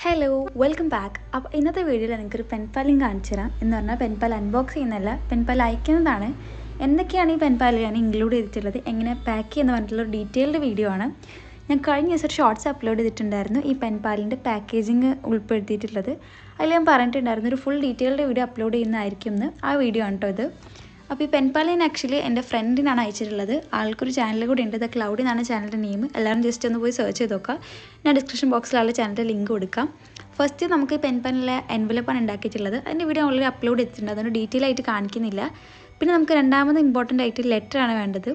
Hello welcome back. അപ്പോൾ ഇന്നത്തെ വീഡിയോയിൽ എനിക്കൊരു പെൻപാലും കാണിച്ചു തരാം. എന്ന് പറഞ്ഞാൽ പെൻപാൽ അൺബോക്സ് ചെയ്യുന്നതല്ല, പെൻപാൽ അയക്കുന്നതാണ്. എന്തൊക്കെയാണ് ഈ പെൻപാലിൽ ഞാൻ ഇൻക്ലൂഡ് ചെയ്തിട്ടുള്ളത്, എങ്ങനെ പാക്ക് ചെയ്യുന്ന പറഞ്ഞിട്ടുള്ളൊരു ഡീറ്റെയിൽഡ് വീഡിയോ ആണ്. ഞാൻ കഴിഞ്ഞ ദിവസം ഒരു ഷോർട്സ് അപ്ലോഡ് ചെയ്തിട്ടുണ്ടായിരുന്നു ഈ പെൻപാലിൻ്റെ പാക്കേജിങ് ഉൾപ്പെടുത്തിയിട്ടുള്ളത്. അതിൽ ഞാൻ പറഞ്ഞിട്ടുണ്ടായിരുന്നു ഒരു ഫുൾ ഡീറ്റെയിൽഡ് വീഡിയോ അപ്ലോഡ് ചെയ്യുന്നതായിരിക്കും എന്ന്. ആ വീഡിയോ ആണ് കേട്ടോ ഇത്. അപ്പോൾ ഈ പെൻപാൽ ഞാൻ ആക്ച്വലി എൻ്റെ ഫ്രണ്ടിനാണ് അയച്ചിട്ടുള്ളത്. ആൾക്കൊരു ചാനൽ കൂടി ഉണ്ട്, ദ ക്ലൗഡ് എന്നാണ് ചാനലിൻ്റെ നെയിം. എല്ലാവരും ജസ്റ്റ് ഒന്ന് പോയി സെർച്ച് ചെയ്ത് നോക്കുക. ഞാൻ ഡിസ്ക്രിപ്ഷൻ ബോക്സിൽ ആളുടെ ചാനലിൻ്റെ ലിങ്ക് കൊടുക്കാം. ഫസ്റ്റ് നമുക്ക് ഈ പെൻപാലിലെ എൻവലപ്പാണ് ഉണ്ടാക്കിയിട്ടുള്ളത്. അതിൻ്റെ വീഡിയോ ഓൾറെഡി അപ്ലോഡ് ചെയ്തിട്ടുണ്ട്, അതുകൊണ്ട് ഡീറ്റെയിൽ ആയിട്ട് കാണിക്കുന്നില്ല. പിന്നെ നമുക്ക് രണ്ടാമത് ഇമ്പോർട്ടൻ്റ് ആയിട്ട് ലെറ്ററാണ് വേണ്ടത്.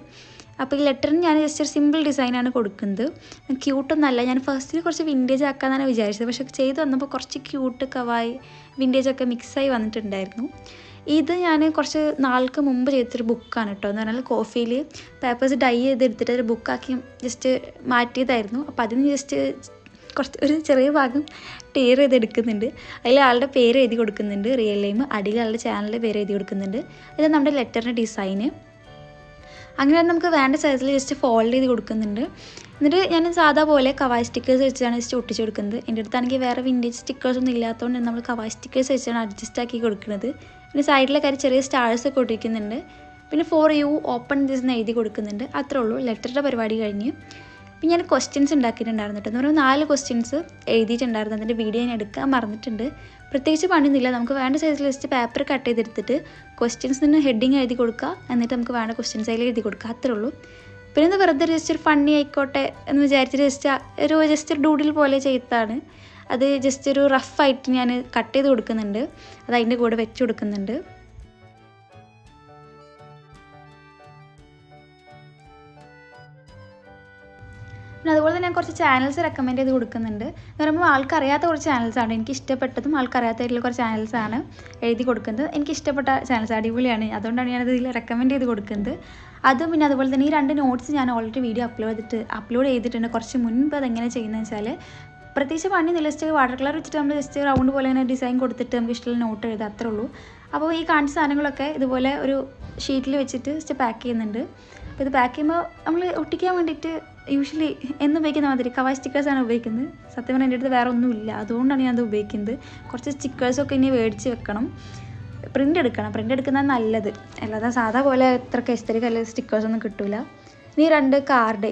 അപ്പോൾ ഈ ലെറ്ററിന് ഞാൻ ജസ്റ്റ് ഒരു സിമ്പിൾ ഡിസൈനാണ് കൊടുക്കുന്നത്. ക്യൂട്ടൊന്നല്ല, ഞാൻ ഫസ്റ്റിൽ കുറച്ച് വിൻറ്റേജ് ആക്കാമെന്നാണ് വിചാരിച്ചത്. പക്ഷേ ചെയ്ത് വന്നപ്പോൾ കുറച്ച് ക്യൂട്ട് കവായി വിൻറ്റേജൊക്കെ മിക്സായി വന്നിട്ടുണ്ടായിരുന്നു. ഇത് ഞാൻ കുറച്ച് നാൾക്ക് മുമ്പ് ചെയ്തൊരു ബുക്കാണ് കേട്ടോ. എന്ന് പറഞ്ഞാൽ കോഫിയിൽ പേപ്പേഴ്സ് ഡൈ ചെയ്തെടുത്തിട്ട് ഒരു ബുക്കാക്കി ജസ്റ്റ് മാറ്റിയതായിരുന്നു. അപ്പോൾ അതിന് ജസ്റ്റ് കുറച്ച് ഒരു ചെറിയ ഭാഗം ടീർ ചെയ്തെടുക്കുന്നുണ്ട്. അതിൽ ആളുടെ പേര് എഴുതി കൊടുക്കുന്നുണ്ട്, റിയൽ നെയിം. അടിയിൽ ആളുടെ ചാനലിൻ്റെ പേര് എഴുതി കൊടുക്കുന്നുണ്ട്. ഇത് നമ്മുടെ ലെറ്ററിൻ്റെ ഡിസൈന്. അങ്ങനെ നമുക്ക് വേണ്ട സൈസിൽ ജസ്റ്റ് ഫോൾഡ് ചെയ്ത് കൊടുക്കുന്നുണ്ട്. എന്നിട്ട് ഞാൻ സാധാ പോലെ കവായ് സ്റ്റിക്കേഴ്സ് വെച്ചാണ് ജസ്റ്റ് ഒട്ടിച്ച് കൊടുക്കുന്നത്. എൻ്റെ അടുത്താണെങ്കിൽ വേറെ വിൻറ്റേജ് സ്റ്റിക്കേഴ്സൊന്നും ഇല്ലാത്തതുകൊണ്ട് നമ്മൾ കവായ് സ്റ്റിക്കേഴ്സ് വെച്ചാണ് അഡ്ജസ്റ്റ് ആക്കി കൊടുക്കുന്നത്. പിന്നെ സൈഡിലെ കാര്യം ചെറിയ സ്റ്റാർസൊക്കെ ഒട്ടിക്കുന്നുണ്ട്. പിന്നെ ഫോർ യു ഓപ്പൺ ദിസ് എന്ന് എഴുതി കൊടുക്കുന്നുണ്ട്. അത്രേ ഉള്ളൂ, ലെറ്ററുടെ പരിപാടി കഴിഞ്ഞ്. പിന്നെ ഞാൻ ക്വസ്റ്റ്യൻസ് ഉണ്ടാക്കിയിട്ടുണ്ടായിരുന്നു കേട്ടോ. എന്ന് പറഞ്ഞാൽ 4 ക്വസ്റ്റ്യൻസ് എഴുതിയിട്ടുണ്ടായിരുന്നു. അതിൻ്റെ വീഡിയോ ഞാൻ എടുക്കാൻ മറന്നിട്ടുണ്ട്. പ്രത്യേകിച്ച് പണിയൊന്നുമില്ല, നമുക്ക് വേണ്ട സൈസിൽ ജസ്റ്റ് പേപ്പർ കട്ട് ചെയ്തെടുത്തിട്ട് ക്വസ്റ്റ്യൻസിന് ഹെഡിങ് എഴുതി കൊടുക്കുക. എന്നിട്ട് നമുക്ക് വേണ്ട ക്വസ്റ്റ്യൻസ് അതിൽ എഴുതി കൊടുക്കുക, അത്രേ ഉള്ളൂ. പിന്നെ ഇത് വെറുതെ ജസ്റ്റ് ഒരു ഫണ്ണി ആയിക്കോട്ടെ എന്ന് വിചാരിച്ചിട്ട് ജസ്റ്റ് ഒരു ഡൂഡിൽ പോലെ ചെയ്തതാണ്. അത് ജസ്റ്റ് ഒരു റഫായിട്ട് ഞാൻ കട്ട് ചെയ്ത് കൊടുക്കുന്നുണ്ട്, അത് അതിൻ്റെ കൂടെ വെച്ച് കൊടുക്കുന്നുണ്ട്. പിന്നെ അതുപോലെ തന്നെ ഞാൻ കുറച്ച് ചാനൽസ് റെക്കമെൻഡ് ചെയ്ത് കൊടുക്കുന്നുണ്ട്. എന്ന് പറയുമ്പോൾ ആൾക്കറിയാത്ത കുറച്ച് ചാനൽസാണ്, എനിക്ക് ഇഷ്ടപ്പെട്ടതും ആൾക്കറിയാത്തതായിട്ടുള്ള കുറച്ച് ചാനൽസാണ് എഴുതി കൊടുക്കുന്നത്. എനിക്ക് ഇഷ്ടപ്പെട്ട ചാനൽസ് അടിപൊളിയാണ്, അതുകൊണ്ടാണ് ഞാനത് ഇതിൽ റെക്കമെൻഡ് ചെയ്ത് കൊടുക്കുന്നത്. അതും പിന്നെ അതുപോലെ തന്നെ ഈ 2 നോട്ട്സ് ഞാൻ ഓൾറെഡി വീഡിയോ അപ്ലോഡ് ചെയ്തിട്ടുണ്ട് കുറച്ച് മുൻപ്. അതെങ്ങനെ ചെയ്യുന്നതെന്ന് വെച്ചാൽ പ്രത്യേകിച്ച് പണിയൊന്നുമില്ല, ജസ്റ്റ് വാട്ടർ കളർ വെച്ചിട്ട് നമ്മൾ ജസ്റ്റ് റൗണ്ട് പോലെ ഇങ്ങനെ ഡിസൈൻ കൊടുത്തിട്ട് നമുക്ക് ഇഷ്ടമുള്ള നോട്ട് എഴുതാം, അത്രേ ഉള്ളൂ. അപ്പോൾ ഈ കാണിച്ച സാധനങ്ങളൊക്കെ ഇതുപോലെ ഒരു ഷീറ്റിൽ വെച്ചിട്ട് ജസ്റ്റ് പാക്ക് ചെയ്യുന്നുണ്ട്. അപ്പോൾ ഇത് പാക്ക് ചെയ്യുമ്പോൾ നമ്മൾ ഒട്ടിക്കാൻ വേണ്ടിയിട്ട് യൂഷ്വലി എന്ന് ഉപയോഗിക്കുന്ന മാതിരി കവായ് സ്റ്റിക്കേഴ്സാണ് ഉപയോഗിക്കുന്നത്. സത്യം പറഞ്ഞാൽ എൻ്റെ അടുത്ത് വേറെ ഒന്നുമില്ല, അതുകൊണ്ടാണ് ഞാനത് ഉപയോഗിക്കുന്നത്. കുറച്ച് സ്റ്റിക്കേഴ്സൊക്കെ ഇനി മേടിച്ച് വെക്കണം, പ്രിൻ്റ് എടുക്കുന്നതാണ് നല്ലത്. അല്ലാതെ സാധാ പോലെ എത്ര എസ്തറ്റിക് അല്ല സ്റ്റിക്കേഴ്സൊന്നും കിട്ടില്ല. ഇനി 2 കാർഡ്,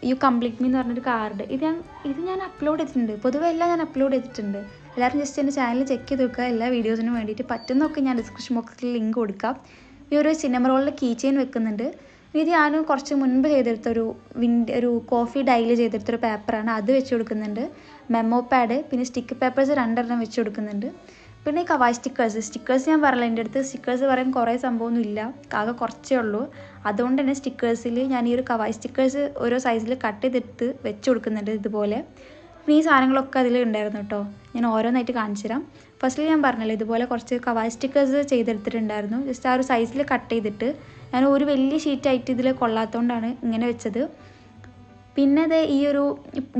യു കംപ്ലീറ്റ് മീ എന്ന് പറഞ്ഞൊരു കാർഡ്, ഇത് ഞാൻ അപ്ലോഡ് ചെയ്തിട്ടുണ്ട്. പൊതുവെ എല്ലാം ഞാൻ അപ്ലോഡ് ചെയ്തിട്ടുണ്ട്. എല്ലാവരും ജസ്റ്റ് എൻ്റെ ചാനൽ ചെക്ക് ചെയ്ത് വെക്കുക. എല്ലാ വീഡിയോസിനും വേണ്ടിയിട്ട് പറ്റുന്നതൊക്കെ ഞാൻ ഡിസ്ക്രിപ്ഷൻ ബോക്സിൽ ലിങ്ക് കൊടുക്കാം. ഈ ഒരു സിനമറോളിൻ്റെ കീ ചെയിൻ വെക്കുന്നുണ്ട്. ഇത് ഞാൻ കുറച്ച് മുൻപ് ചെയ്തെടുത്തൊരു കോഫി ഡൈയിൽ ചെയ്തെടുത്തൊരു പേപ്പറാണ്, അത് വെച്ച് കൊടുക്കുന്നുണ്ട്. മെമ്മോ പാഡ്, പിന്നെ സ്റ്റിക്ക് പേപ്പേഴ്സ് 2 വെച്ച് കൊടുക്കുന്നുണ്ട്. പിന്നെ ഈ കവായ് സ്റ്റിക്കേഴ്സ് ഞാൻ പറഞ്ഞില്ല, എൻ്റെ അടുത്ത് സ്റ്റിക്കേഴ്സ് പറയാൻ കുറേ സംഭവമൊന്നും ഇല്ല, ആകെ കുറച്ചേ ഉള്ളൂ. അതുകൊണ്ട് തന്നെ സ്റ്റിക്കേഴ്സിൽ ഞാൻ ഈ ഒരു കവായ് സ്റ്റിക്കേഴ്സ് ഓരോ സൈസിൽ കട്ട് ചെയ്തെടുത്ത് വെച്ച് കൊടുക്കുന്നുണ്ട് ഇതുപോലെ. പിന്നെ ഈ സാധനങ്ങളൊക്കെ അതിൽ ഉണ്ടായിരുന്നു കേട്ടോ, ഞാൻ ഓരോന്നായിട്ട് കാണിച്ചു തരാം. ഫസ്റ്റിൽ ഞാൻ പറഞ്ഞല്ലോ ഇതുപോലെ കുറച്ച് കവായ് സ്റ്റിക്കേഴ്സ് ചെയ്തെടുത്തിട്ടുണ്ടായിരുന്നു. ജസ്റ്റ് ആ ഒരു സൈസിൽ കട്ട് ചെയ്തിട്ട് ഞാൻ ഒരു വലിയ ഷീറ്റായിട്ട് ഇതിൽ കൊള്ളാത്തതുകൊണ്ടാണ് ഇങ്ങനെ വെച്ചത്. പിന്നെ ഇത് ഈ ഒരു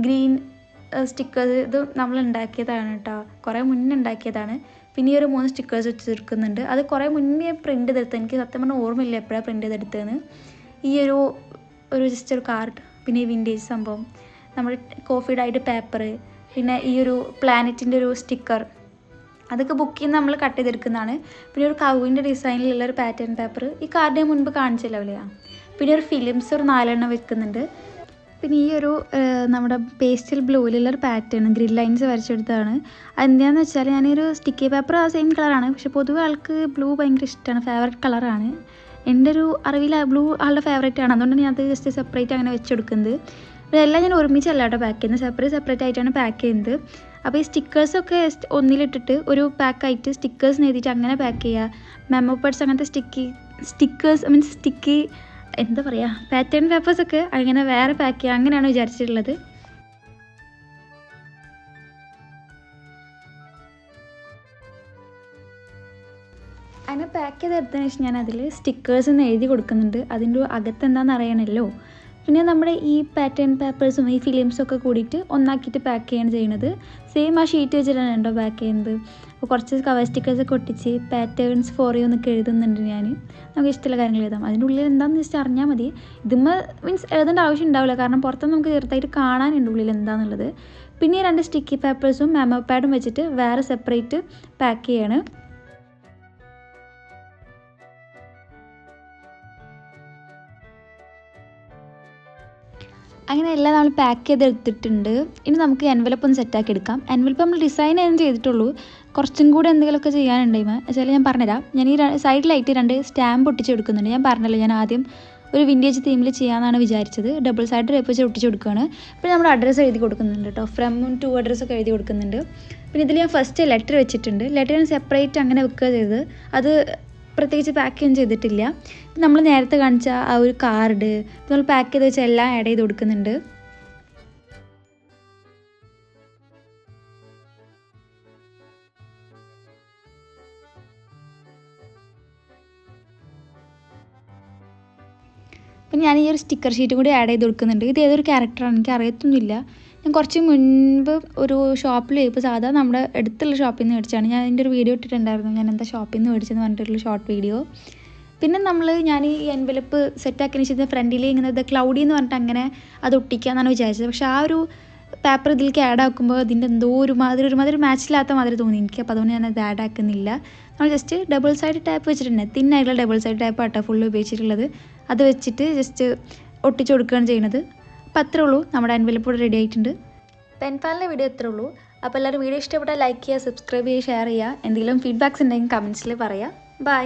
ഗ്രീൻ സ്റ്റിക്കേഴ്സ് ഇത് നമ്മൾ ഉണ്ടാക്കിയതാണ് കേട്ടോ, കുറേ മുന്നേ ഉണ്ടാക്കിയതാണ്. പിന്നെ ഈ ഒരു 3 സ്റ്റിക്കേഴ്സ് വെച്ച് തീർക്കുന്നുണ്ട്. അത് കുറേ മുന്നേ പ്രിൻ്റ് ചെയ്തെടുത്തത്, എനിക്ക് സത്യം പറഞ്ഞാൽ ഓർമ്മയില്ല എപ്പോഴാണ് പ്രിൻ്റ് ചെയ്തെടുത്തതെന്ന്. ഈ ഒരു ജസ്റ്റ് ഒരു കാർഡ്, പിന്നെ ഈ വിൻറ്റേജ് സംഭവം, നമ്മുടെ കോഫി ഡൈഡ് പേപ്പർ, പിന്നെ ഈ ഒരു പ്ലാനറ്റിൻ്റെ ഒരു സ്റ്റിക്കർ, അതൊക്കെ ബുക്കിൽ നിന്ന് നമ്മൾ കട്ട് ചെയ്തെടുക്കുന്നതാണ്. പിന്നെ ഒരു കവിൻ്റെ ഡിസൈനിലുള്ള ഒരു പാറ്റേൺ പേപ്പർ, ഈ കാർഡ് ഞാൻ മുൻപ് കാണിച്ചല്ലോ അവിടെയാണ്. പിന്നെ ഒരു ഫിലിംസ് ഒരു 4 വെക്കുന്നുണ്ട്. പിന്നെ ഈ ഒരു നമ്മുടെ പേസ്റ്റൽ ബ്ലൂവിലുള്ളൊരു പാറ്റേൺ ഗ്രിൽ ലൈൻസ് വരച്ചെടുത്തതാണ്. അതെന്താണെന്ന് വെച്ചാൽ ഞാനൊരു സ്റ്റിക്കി പേപ്പർ സെയിം കളറാണ്, പക്ഷെ പൊതുവെ ആൾക്ക് ബ്ലൂ ഭയങ്കര ഇഷ്ടമാണ്, ഫേവറേറ്റ് കളറാണ്. എൻ്റെ ഒരു അറിവിൽ ബ്ലൂ ആളുടെ ഫേവറേറ്റ് ആണ്, അതുകൊണ്ട് ഞാൻ അത് ജസ്റ്റ് സെപ്പറേറ്റ് അങ്ങനെ വെച്ചെടുക്കുന്നത്. ഇതെല്ലാം ഞാൻ ഒരുമിച്ചല്ല കേട്ടോ പാക്ക് ചെയ്യുന്നത്, സെപ്പറേറ്റ് ആയിട്ടാണ് പാക്ക് ചെയ്യുന്നത്. അപ്പോൾ ഈ സ്റ്റിക്കേഴ്സൊക്കെ ഒന്നിലിട്ടിട്ട് ഒരു പാക്കായിട്ട് സ്റ്റിക്കേഴ്സ് എഴുതിയിട്ട് അങ്ങനെ പാക്ക് ചെയ്യുക. മെമ്മോ പാഡ്സ് അങ്ങനത്തെ സ്റ്റിക്കി എന്താ പറയുക, പാറ്റേൺ പേപ്പേഴ്സൊക്കെ അങ്ങനെ വേറെ പാക്ക് ചെയ്യുക, അങ്ങനെയാണ് വിചാരിച്ചിട്ടുള്ളത്. അങ്ങനെ പാക്ക് ചെയ്തെടുത്തതിന് ശേഷം ഞാൻ അതിൽ സ്റ്റിക്കേഴ്സ് എന്ന് എഴുതി കൊടുക്കുന്നുണ്ട്. അതിൻ്റെ അകത്ത് എന്താണെന്ന് അറിയണമല്ലോ. പിന്നെ നമ്മുടെ ഈ പാറ്റേൺ പേപ്പേഴ്സും ഈ ഫിലിംസൊക്കെ കൂടിയിട്ട് ഒന്നാക്കിയിട്ട് പാക്ക് ചെയ്യാണ് ചെയ്യുന്നത്. സെയിം ആ ഷീറ്റ് വെച്ചിട്ടാണ് കേട്ടോ പാക്ക് ചെയ്യുന്നത്. അപ്പോൾ കുറച്ച് കവർ സ്റ്റിക്കേഴ്സൊക്കെ ഒട്ടിച്ച് പാറ്റേൺസ് ഫോർ യു എന്നൊക്കെ എഴുതുന്നുണ്ട് ഞാൻ. നമുക്ക് ഇഷ്ടമുള്ള കാര്യങ്ങൾ എഴുതാം, അതിൻ്റെ ഉള്ളിൽ എന്താണെന്ന് ജസ്റ്റ് അറിഞ്ഞാൽ മതി. മീൻസ് എഴുതേണ്ട ആവശ്യം ഉണ്ടാവില്ല, കാരണം പുറത്തുനിന്ന് നമുക്ക് ചെറുതായിട്ട് കാണാനുണ്ട് ഉള്ളിൽ എന്താണെന്നുള്ളത്. പിന്നെ 2 സ്റ്റിക്കി പേപ്പേഴ്സും മെമോ പാഡും വെച്ചിട്ട് വേറെ സെപ്പറേറ്റ് പാക്ക് ചെയ്യാണ്. അങ്ങനെ എല്ലാം നമ്മൾ പാക്ക് ചെയ്തെടുത്തിട്ടുണ്ട്. ഇനി നമുക്ക് എൻവലപ്പ് ഒന്ന് സെറ്റാക്കി എടുക്കാം. എൻവലപ്പ് നമ്മൾ ഡിസൈൻ ചെയ്തിട്ടുള്ളൂ, കുറച്ചും കൂടി എന്തെങ്കിലുമൊക്കെ ചെയ്യാനുണ്ട്. വെച്ചാൽ ഞാൻ പറഞ്ഞുതരാം. ഞാൻ ഈ സൈഡിലായിട്ട് 2 സ്റ്റാമ്പ് ഒട്ടിച്ച് കൊടുക്കുന്നുണ്ട്. ഞാൻ പറഞ്ഞല്ലോ, ഞാൻ ആദ്യം ഒരു വിൻറ്റേജ് തീമിൽ ചെയ്യാമെന്നാണ് വിചാരിച്ചത്. ഡബിൾ സൈഡ് ടേപ്പ് വെച്ച് ഒട്ടിച്ച് കൊടുക്കുകയാണ്. പിന്നെ നമ്മൾ അഡ്രസ്സ് എഴുതി കൊടുക്കുന്നുണ്ട് കേട്ടോ, ഫ്രം ടു അഡ്രസ്സൊക്കെ എഴുതി കൊടുക്കുന്നുണ്ട്. പിന്നെ ഇതിൽ ഞാൻ ഫസ്റ്റ് ലെറ്റർ വെച്ചിട്ടുണ്ട്. ലെറ്റർ ഞാൻ സെപ്പറേറ്റ് അങ്ങനെ വെക്കുക ചെയ്തത്, അത് പ്രത്യേകിച്ച് പാക്ക് ഒന്നും ചെയ്തിട്ടില്ല. നമ്മൾ നേരത്തെ കാണിച്ച ആ ഒരു കാർഡ് നമ്മൾ പാക്ക് ചെയ്ത് വെച്ച് എല്ലാം ആഡ് ചെയ്ത് കൊടുക്കുന്നുണ്ട്. പിന്നെ ഞാൻ ഈ ഒരു സ്റ്റിക്കർ ഷീറ്റ് കൂടി ആഡ് ചെയ്ത് കൊടുക്കുന്നുണ്ട്. ഇത് ഏതൊരു ക്യാരക്ടറാണ് എനിക്ക് അറിയത്തൊന്നുമില്ല. ഞാൻ കുറച്ച് മുൻപ് ഒരു ഷോപ്പിൽ പോയപ്പോൾ സാധാ നമ്മുടെ അടുത്തുള്ള ഷോപ്പിൽ നിന്ന് മേടിച്ചാണ്. ഞാൻ അതിൻ്റെ ഒരു വീഡിയോ ഇട്ടിട്ടുണ്ടായിരുന്നു, ഞാൻ എന്താ ഷോപ്പിൽ നിന്ന് മേടിച്ചെന്ന് പറഞ്ഞിട്ടുള്ള ഷോർട്ട് വീഡിയോ. പിന്നെ ഞാൻ ഈ എൻവലപ്പ് സെറ്റാക്കിയതിന് ശേഷം ഫ്രണ്ടിൽ ഇങ്ങനെ ഇത് ക്ലൗഡി എന്ന് പറഞ്ഞിട്ട് അങ്ങനെ അത് ഒട്ടിക്കാമെന്നാണ് വിചാരിച്ചത്. പക്ഷേ ആ ഒരു പേപ്പർ ഇതിലേക്ക് ആഡ് ആക്കുമ്പോൾ അതിൻ്റെ എന്തോ ഒരുമാതിരി മാച്ചില്ലാത്ത മാതിരി തോന്നി എനിക്ക്. അപ്പോൾ അതുകൊണ്ട് ഞാനത് ആഡ് ആക്കുന്നില്ല. നമ്മൾ ജസ്റ്റ് ഡബിൾ സൈഡ് ടാപ്പ് വെച്ചിട്ടുണ്ട്, തിന്നായിട്ടുള്ള ഡബിൾ സൈഡ് ടാപ്പ് ആട്ടോ ഫുള്ള് ഉപയോഗിച്ചിട്ടുള്ളത്. അത് വെച്ചിട്ട് ജസ്റ്റ് ഒട്ടിച്ച് കൊടുക്കുകയാണ് ചെയ്യുന്നത്. അപ്പോൾ അത്രേ ഉള്ളൂ, നമ്മുടെ എൻവലപ്പ് ഇവിടെ റെഡി ആയിട്ടുണ്ട്. പെൻപാലിൻ്റെ വീഡിയോ അത്രേ ഉള്ളൂ. അപ്പോൾ എല്ലാവരും വീഡിയോ ഇഷ്ടപ്പെട്ടാൽ ലൈക്ക് ചെയ്യുക, സബ്സ്ക്രൈബ് ചെയ്യുക, ഷെയർ ചെയ്യുക. എന്തെങ്കിലും ഫീഡ്ബാക്ക്സ് ഉണ്ടെങ്കിൽ കമൻറ്റ്സിൽ പറയുക. ബൈ.